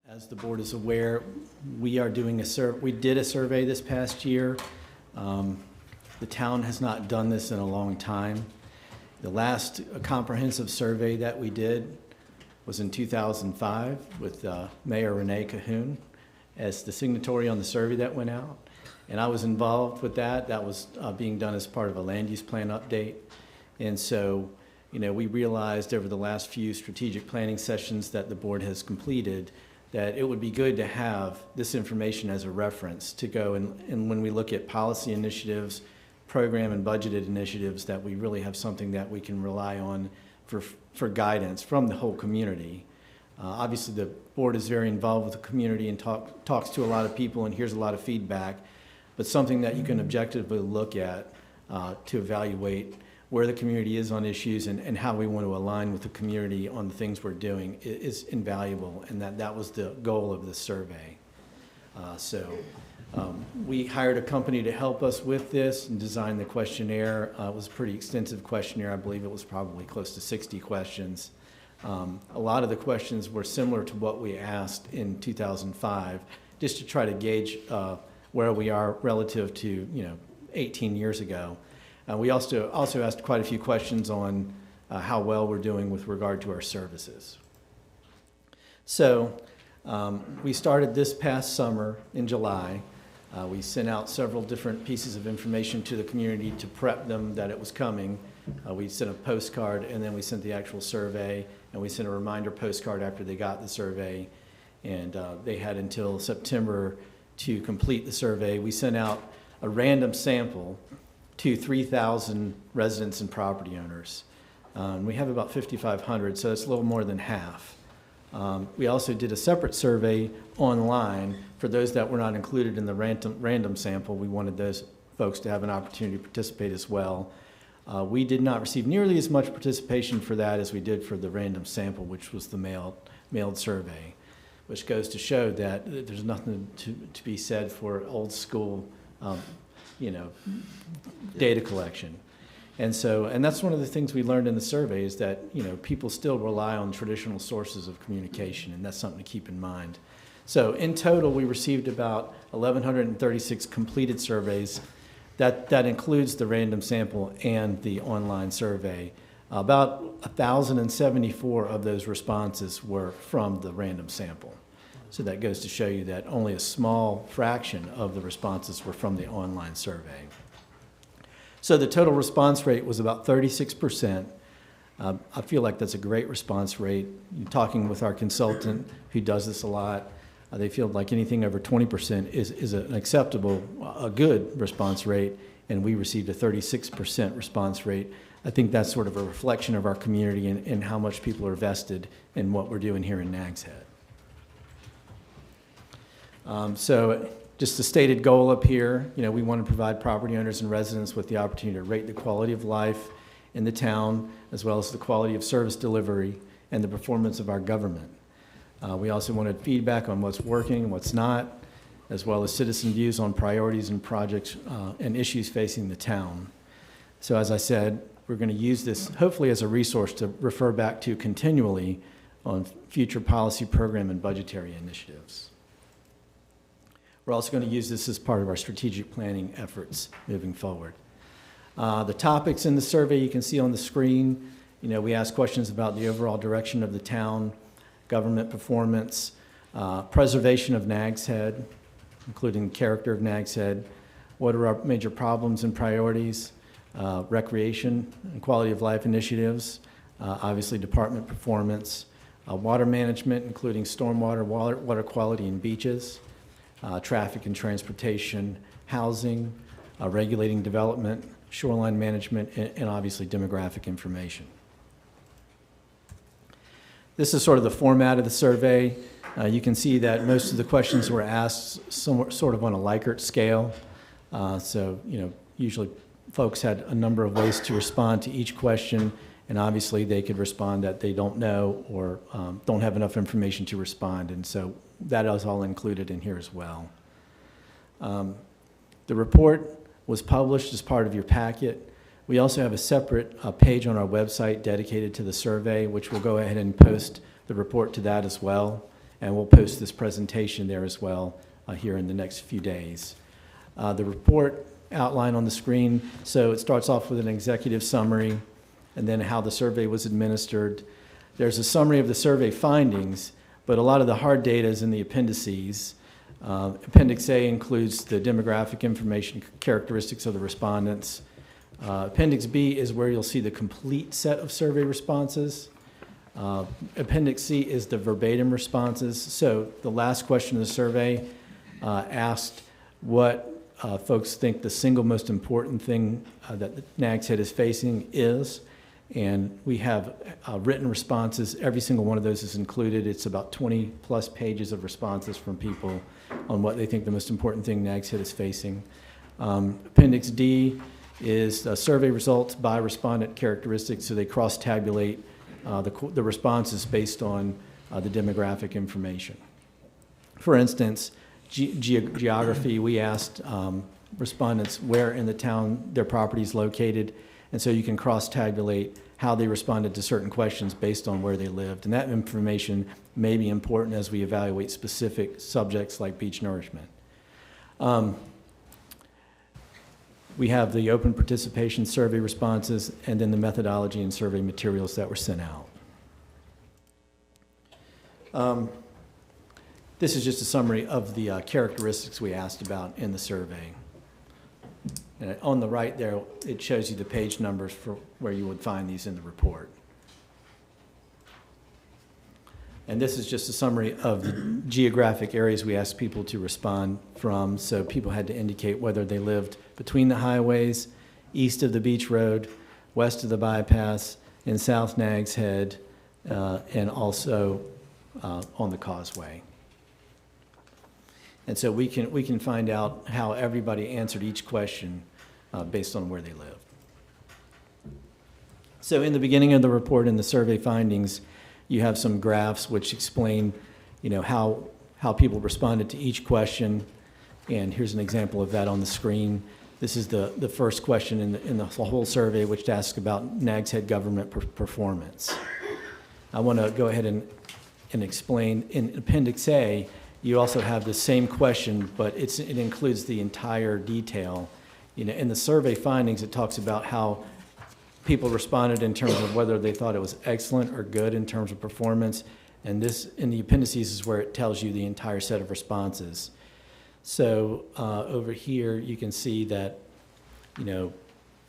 As the board is aware, we did a survey this past year. The town has not done this in a long time. The last comprehensive survey that we did was in 2005 with Mayor Renee Cahoon as the signatory on the survey that went out. And I was involved with that. That was being done as part of a land use plan update. And so, we realized over the last few strategic planning sessions that the board has completed that it would be good to have this information as a reference to go and when we look at policy initiatives, program and budgeted initiatives, that we really have something that we can rely on for guidance from the whole community. Obviously, the board is very involved with the community and talks to a lot of people and hears a lot of feedback, but something that you can objectively look at to evaluate where the community is on issues and how we want to align with the community on the things we're doing is invaluable, and that was the goal of this survey. We hired a company to help us with this and design the questionnaire. It was a pretty extensive questionnaire. I believe it was probably close to 60 questions. A lot of the questions were similar to what we asked in 2005, just to try to gauge where we are relative to 18 years ago. We also asked quite a few questions on how well we're doing with regard to our services. So we started this past summer in July. We sent out several different pieces of information to the community to prep them that it was coming. We sent a postcard, and then we sent the actual survey, and we sent a reminder postcard after they got the survey. And they had until September to complete the survey. We sent out a random sample to 3,000 residents and property owners. We have about 5,500, so it's a little more than half. We also did a separate survey online for those that were not included in the random sample. We wanted those folks to have an opportunity to participate as well. We did not receive nearly as much participation for that as we did for the random sample, which was the mailed survey, which goes to show that there's nothing to be said for old school data collection. And that's one of the things we learned in the survey is that, people still rely on traditional sources of communication, and that's something to keep in mind. So in total, we received about 1,136 completed surveys. That includes the random sample and the online survey. About 1,074 of those responses were from the random sample. So that goes to show you that only a small fraction of the responses were from the online survey. So the total response rate was about 36%. I feel like that's a great response rate. Talking with our consultant who does this a lot, they feel like anything over 20% is an acceptable, a good response rate, and we received a 36% response rate. I think that's sort of a reflection of our community and how much people are vested in what we're doing here in Nags Head. So just a stated goal up here, we want to provide property owners and residents with the opportunity to rate the quality of life in the town, as well as the quality of service delivery and the performance of our government. We also wanted feedback on what's working and what's not, as well as citizen views on priorities and projects and issues facing the town. So as I said, we're going to use this hopefully as a resource to refer back to continually on future policy, program, and budgetary initiatives. We're also going to use this as part of our strategic planning efforts moving forward. The topics in the survey you can see on the screen. We ask questions about the overall direction of the town, government performance, preservation of Nags Head, including the character of Nags Head, what are our major problems and priorities, recreation and quality of life initiatives, obviously department performance, water management, including stormwater, water quality, and beaches, traffic and transportation, housing, regulating development, shoreline management, and obviously demographic information. This is sort of the format of the survey. You can see that most of the questions were asked sort of on a Likert scale. Usually folks had a number of ways to respond to each question, and obviously they could respond that they don't know or don't have enough information to respond, and so that is all included in here as well. The report was published as part of your packet. We also have a separate page on our website dedicated to the survey, which we'll go ahead and post the report to that as well. and we'll post this presentation there as well here in the next few days. The report outline on the screen, so it starts off with an executive summary and then how the survey was administered. There's a summary of the survey findings, but a lot of the hard data is in the appendices. Appendix A includes the demographic information, characteristics of the respondents. Appendix B is where you'll see the complete set of survey responses. Appendix C is the verbatim responses. So the last question of the survey asked what folks think the single most important thing that the Nags Head is facing is. And we have written responses. Every single one of those is included. It's about 20 plus pages of responses from people on what they think the most important thing Nags Head is facing. Appendix D is survey results by respondent characteristics, so they cross-tabulate the responses based on the demographic information. For instance, geography, we asked respondents where in the town their property is located, and so you can cross-tabulate how they responded to certain questions based on where they lived. And that information may be important as we evaluate specific subjects like beach nourishment. We have the open participation survey responses and then the methodology and survey materials that were sent out. This is just a summary of the characteristics we asked about in the survey. And on the right there, it shows you the page numbers for where you would find these in the report. And this is just a summary of the geographic areas we asked people to respond from. So people had to indicate whether they lived between the highways, east of the beach road, west of the bypass, in South Nags Head, and also on the causeway. And so we can find out how everybody answered each question based on where they lived. So in the beginning of the report and the survey findings, you have some graphs which explain, how people responded to each question. And here's an example of that on the screen. This is the first question in the whole survey, which asks about Nags Head government performance. I want to go ahead and explain in Appendix A. You also have the same question, but it includes the entire detail. In the survey findings, it talks about how people responded in terms of whether they thought it was excellent or good in terms of performance. And this, in the appendices, is where it tells you the entire set of responses. So over here, you can see that,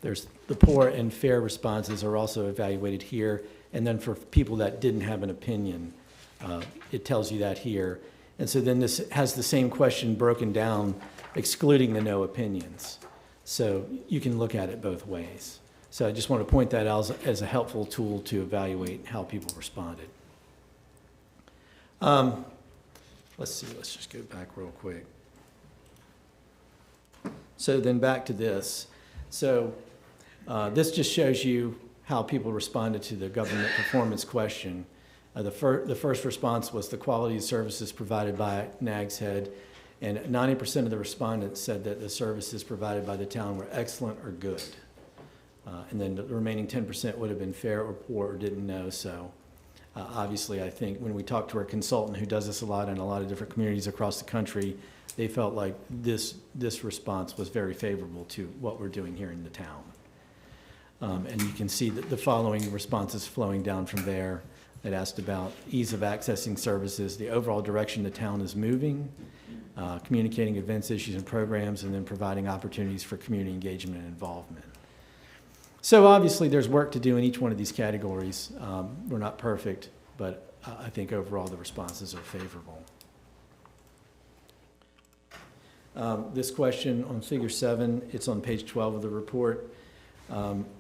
there's the poor and fair responses are also evaluated here. And then for people that didn't have an opinion, it tells you that here. And so then this has the same question broken down, excluding the no opinions. So you can look at it both ways. So I just want to point that out as a helpful tool to evaluate how people responded. Let's see, let's just go back real quick. So then back to this. So this just shows you how people responded to the government performance question. The first response was the quality of services provided by Nags Head, and 90% of the respondents said that the services provided by the town were excellent or good. And then the remaining 10% would have been fair or poor or didn't know. So obviously, I think when we talked to our consultant who does this a lot in a lot of different communities across the country, they felt like this response was very favorable to what we're doing here in the town. And you can see that the following responses flowing down from there. It asked about ease of accessing services, the overall direction the town is moving, communicating events, issues, and programs, and then providing opportunities for community engagement and involvement. So obviously there's work to do in each one of these categories. We're not perfect, but I think overall the responses are favorable. This question on Figure 7, it's on page 12 of the report.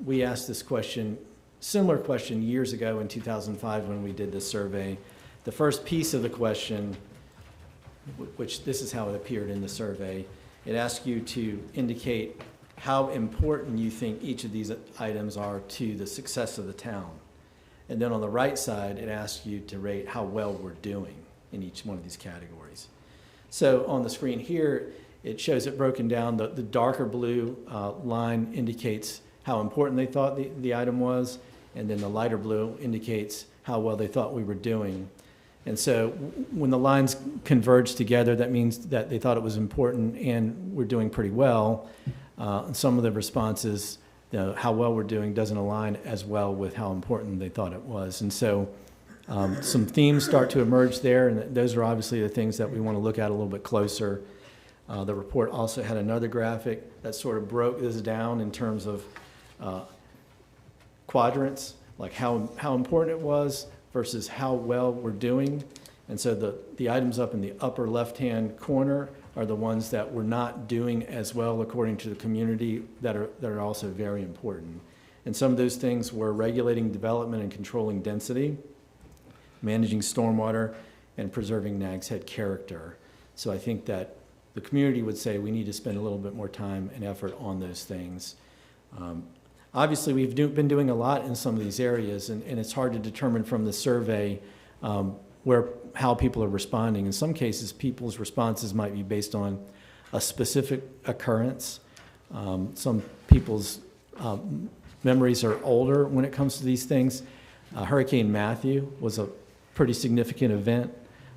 We asked this question, similar question years ago in 2005 when we did this survey. The first piece of the question, which this is how it appeared in the survey, it asks you to indicate how important you think each of these items are to the success of the town. And then on the right side, it asks you to rate how well we're doing in each one of these categories. So on the screen here, it shows it broken down. The darker blue line indicates how important they thought the item was, and then the lighter blue indicates how well they thought we were doing. And so when the lines converge together, that means that they thought it was important and we're doing pretty well. Some of the responses, how well we're doing doesn't align as well with how important they thought it was. And so some themes start to emerge there, and those are obviously the things that we want to look at a little bit closer. The report also had another graphic that sort of broke this down in terms of quadrants, like how important it was versus how well we're doing. And so the items up in the upper left-hand corner are the ones that we're not doing as well according to the community that are also very important. And some of those things were regulating development and controlling density, managing stormwater, and preserving Nags Head character. So I think that the community would say we need to spend a little bit more time and effort on those things. Obviously, we've been doing a lot in some of these areas, and it's hard to determine from the survey how people are responding. In some cases, people's responses might be based on a specific occurrence. Some people's memories are older when it comes to these things. Hurricane Matthew was a pretty significant event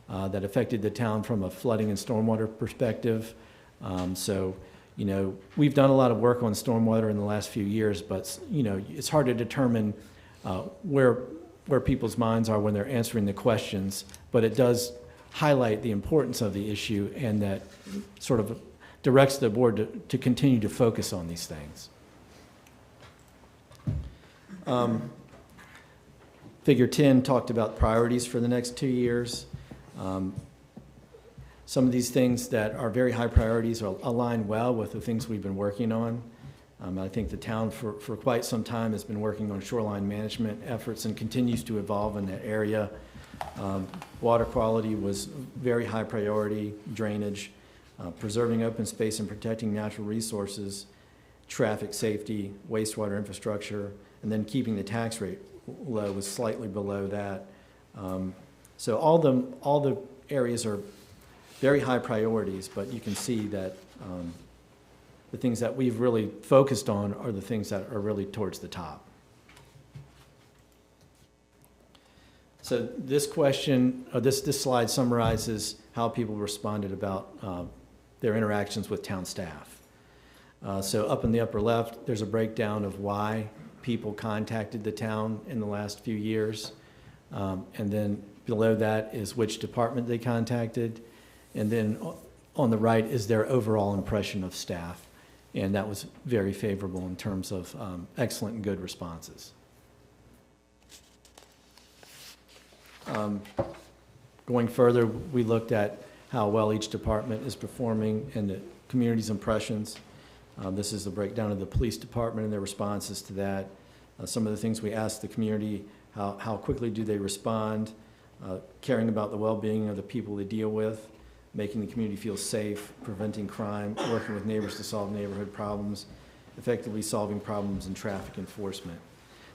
that affected the town from a flooding and stormwater perspective. So, we've done a lot of work on stormwater in the last few years, but, it's hard to determine where people's minds are when they're answering the questions, but it does highlight the importance of the issue, and that sort of directs the board to continue to focus on these things. Figure 10 talked about priorities for the next 2 years. Some of these things that are very high priorities align well with the things we've been working on. I think the town for quite some time has been working on shoreline management efforts and continues to evolve in that area. Water quality was very high priority, drainage, preserving open space and protecting natural resources, traffic safety, wastewater infrastructure, and then keeping the tax rate low was slightly below that. So all the areas are very high priorities, but you can see that the things that we've really focused on are the things that are really towards the top. So this question, this slide summarizes how people responded about their interactions with town staff. So up in the upper left, there's a breakdown of why people contacted the town in the last few years. And then below that is which department they contacted. And then on the right is their overall impression of staff. And that was very favorable in terms of excellent and good responses. Going further, we looked at how well each department is performing and the community's impressions. This is the breakdown of the police department and their responses to that. Some of the things we asked the community, how quickly do they respond, caring about the well-being of the people they deal with, making the community feel safe, preventing crime, working with neighbors to solve neighborhood problems, effectively solving problems in traffic enforcement.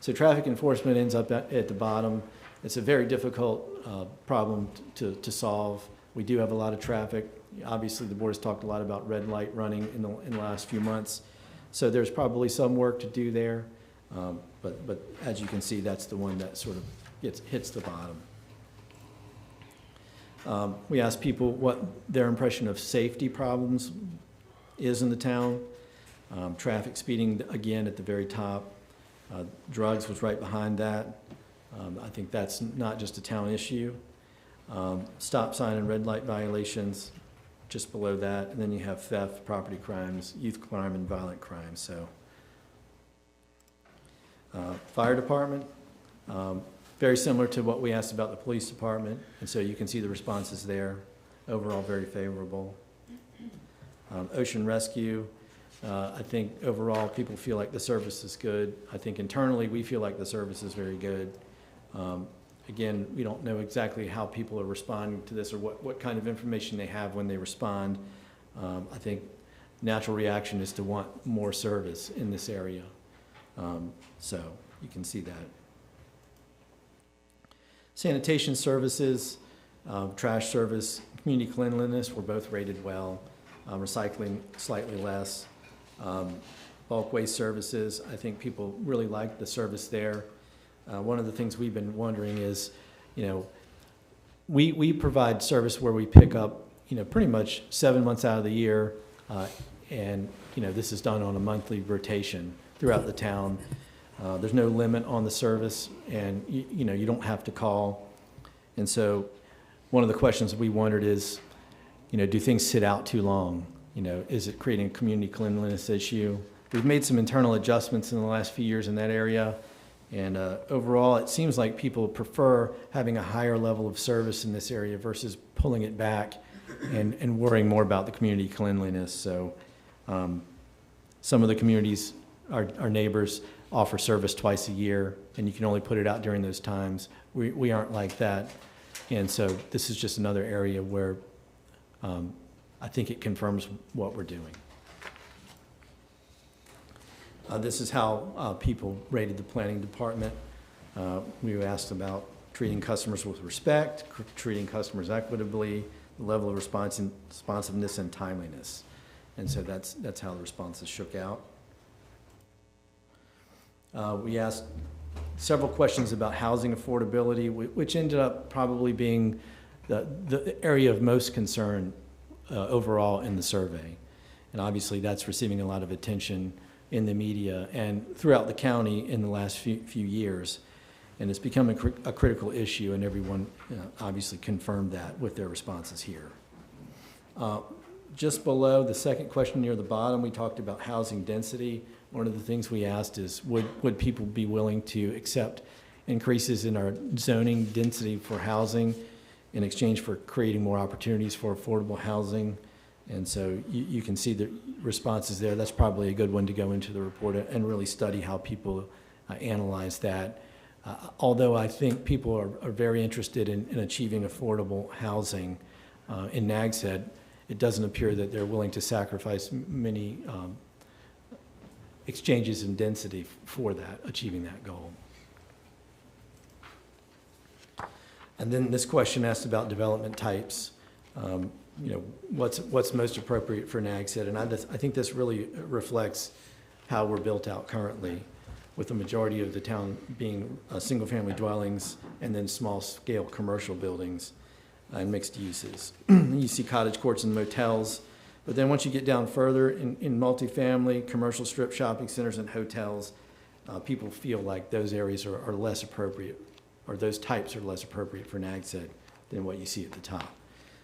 So traffic enforcement ends up at the bottom. It's a very difficult problem to solve. We do have a lot of traffic. Obviously, the board has talked a lot about red light running in the last few months. So there's probably some work to do there. But as you can see, that's the one that sort of hits the bottom. We asked people what their impression of safety problems is in the town. Traffic speeding, again, at the very top. Drugs was right behind that. I think that's not just a town issue. Stop sign and red light violations, just below that. And then you have theft, property crimes, youth crime, and violent crime. So, fire department. Very similar to what we asked about the police department, and so you can see the responses there. Overall, very favorable. Ocean rescue, I think overall people feel like the service is good. I think internally we feel like the service is very good. Again, we don't know exactly how people are responding to this or what kind of information they have when they respond. I think natural reaction is to want more service in this area. So you can see that. Sanitation services, trash service, community cleanliness were both rated well. Recycling slightly less. Bulk waste services, I think people really liked the service there. One of the things we've been wondering is, we provide service where we pick up, pretty much 7 months out of the year, and, this is done on a monthly rotation throughout the town. There's no limit on the service, and, you don't have to call. And so one of the questions we wondered is, do things sit out too long? Is it creating a community cleanliness issue? We've made some internal adjustments in the last few years in that area, and overall, it seems like people prefer having a higher level of service in this area versus pulling it back and worrying more about the community cleanliness. So some of the communities, our neighbors, offer service twice a year, and you can only put it out during those times. We aren't like that, and so this is just another area where I think it confirms what we're doing. This is how people rated the planning department. We asked about treating customers with respect, treating customers equitably, the level of responsiveness and timeliness. And so that's how the responses shook out. We asked several questions about housing affordability, which ended up probably being the area of most concern overall in the survey. And obviously that's receiving a lot of attention in the media and throughout the county in the last few years. And it's become a critical issue, and everyone obviously confirmed that with their responses here. Just below the second question near the bottom, we talked about housing density. One of the things we asked is, would people be willing to accept increases in our zoning density for housing in exchange for creating more opportunities for affordable housing? And so you can see the responses there. That's probably a good one to go into the report and really study how people analyze that. Although I think people are very interested in achieving affordable housing in Nags Head, it doesn't appear that they're willing to sacrifice many exchanges in density for that, achieving that goal. And then this question asked about development types. What's most appropriate for Nags Head? And I think this really reflects how we're built out currently, with the majority of the town being single-family dwellings and then small-scale commercial buildings and mixed uses. You see cottage courts and motels, but then once you get down further in multifamily, commercial strip shopping centers and hotels, people feel like those areas are less appropriate, or those types are less appropriate for Nags Head than what you see at the top,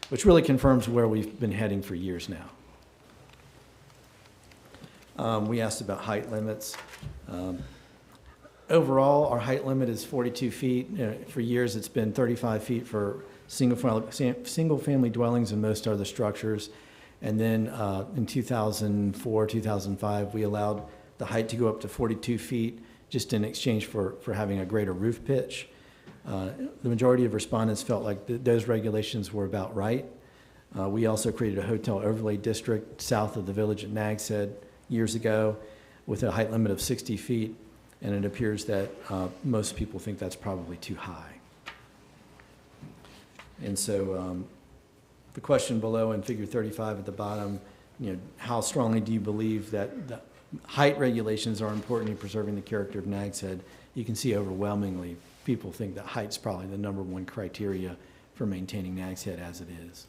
which really confirms where we've been heading for years now. We asked about height limits. Overall, our height limit is 42 feet. For years, it's been 35 feet for single-family dwellings and most other structures. And then in 2004, 2005, we allowed the height to go up to 42 feet just in exchange for having a greater roof pitch. The majority of respondents felt like those regulations were about right. We also created a hotel overlay district south of the village at Nags Head years ago with a height limit of 60 feet, and it appears that most people think that's probably too high. And so the question below in figure 35 at the bottom, how strongly do you believe that the height regulations are important in preserving the character of Nags Head? You can see overwhelmingly people think that height's probably the #1 criteria for maintaining Nags Head as it is.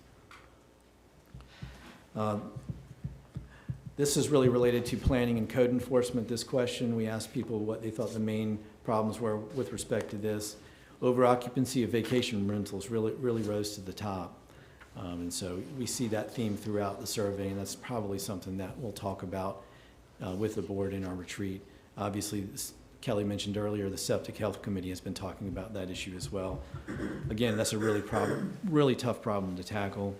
This is really related to planning and code enforcement, this question. We asked people what they thought the main problems were with respect to this. Over-occupancy of vacation rentals really rose to the top. And so we see that theme throughout the survey, and that's probably something that we'll talk about with the board in our retreat. Obviously, Kelly mentioned earlier, the Septic Health Committee has been talking about that issue as well. Again, that's a really tough problem to tackle,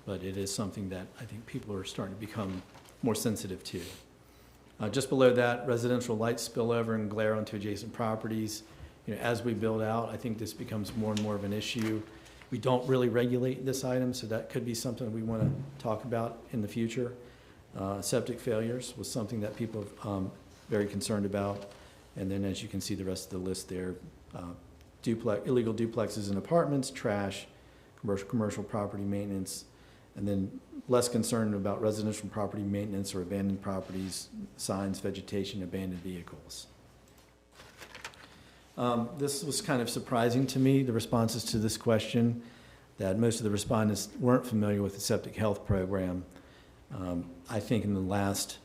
but it is something that I think people are starting to become more sensitive to. Just below that, residential light spillover and glare onto adjacent properties. As we build out, I think this becomes more and more of an issue. We don't really regulate this item, so that could be something we want to talk about in the future. Septic failures was something that people are very concerned about. And then as you can see the rest of the list there, illegal duplexes and apartments, trash, commercial property maintenance, and then less concerned about residential property maintenance or abandoned properties, signs, vegetation, abandoned vehicles. This was kind of surprising to me, the responses to this question, that most of the respondents weren't familiar with the septic health program. I think in the last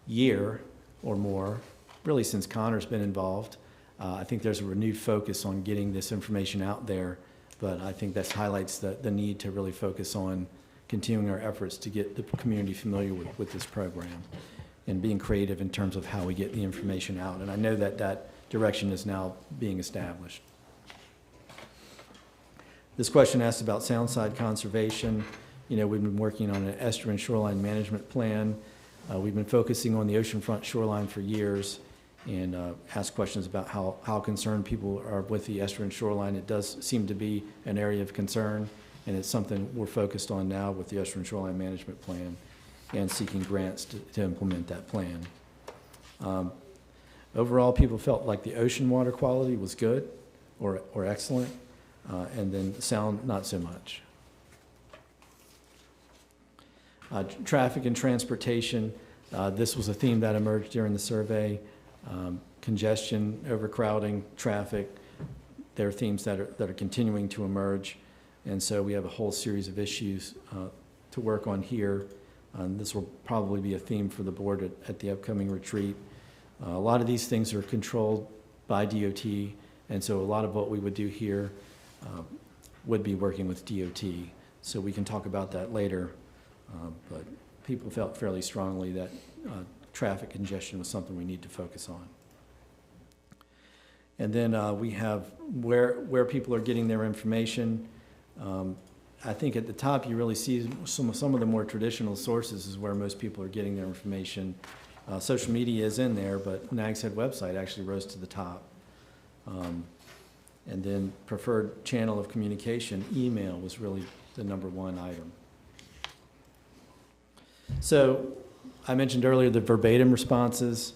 year or more, really since Connor's been involved, I think there's a renewed focus on getting this information out there, but I think that highlights the need to really focus on continuing our efforts to get the community familiar with this program and being creative in terms of how we get the information out. And I know that that direction is now being established. This question asks about soundside conservation. You know, we've been working on an estuarine shoreline management plan. We've been focusing on the oceanfront shoreline for years and asked questions about how concerned people are with the estuarine shoreline. It does seem to be an area of concern, and it's something we're focused on now with the estuarine shoreline management plan and seeking grants to implement that plan. Overall, people felt like the ocean water quality was good or excellent, and then sound not so much. Traffic and transportation, this was a theme that emerged during the survey. Congestion, overcrowding, traffic, they're themes that are continuing to emerge, and so we have a whole series of issues to work on here. This will probably be a theme for the board at the upcoming retreat. A lot of these things are controlled by DOT, and so a lot of what we would do here would be working with DOT. So we can talk about that later, but people felt fairly strongly that traffic congestion was something we need to focus on. And then we have where people are getting their information. I think at the top you really see some of the more traditional sources is where most people are getting their information. Social media is in there, but Nags Head website actually rose to the top. And then preferred channel of communication, email, was really the #1 item. So I mentioned earlier the verbatim responses.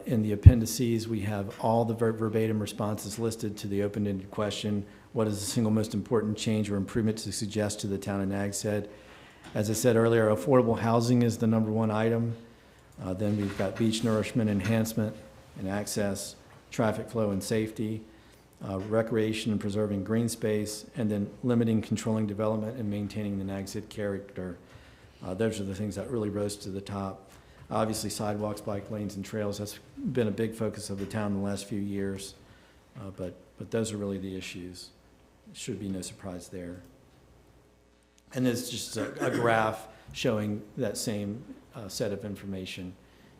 In the appendices, we have all the verbatim responses listed to the open-ended question, what is the single most important change or improvement to suggest to the town of Nags Head? As I said earlier, affordable housing is the #1 item. Then we've got beach nourishment enhancement and access, traffic flow and safety, recreation and preserving green space, and then limiting, controlling development, and maintaining the Nags Head character. Those are the things that really rose to the top. Obviously, sidewalks, bike lanes, and trails, that's been a big focus of the town in the last few years, but those are really the issues. Should be no surprise there. And there's just a graph showing that same set of information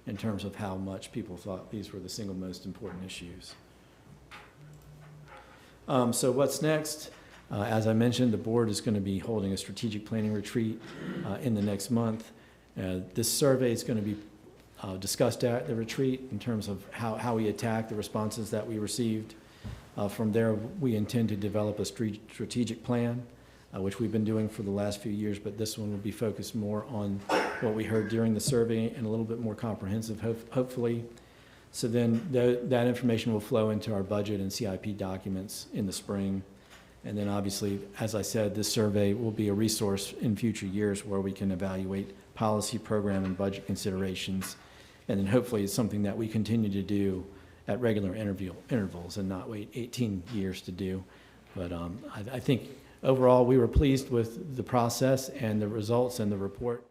in terms of how much people thought these were the single most important issues. So what's next? As I mentioned, the board is going to be holding a strategic planning retreat in the next month. This survey is going to be discussed at the retreat in terms of how we attack the responses that we received. From there, we intend to develop a strategic plan, which we've been doing for the last few years, but this one will be focused more on what we heard during the survey and a little bit more comprehensive, hopefully. So then that information will flow into our budget and CIP documents in the spring. And then obviously, as I said, this survey will be a resource in future years where we can evaluate policy, program, and budget considerations. And then hopefully it's something that we continue to do at regular intervals and not wait 18 years to do. But I think overall we were pleased with the process and the results and the report.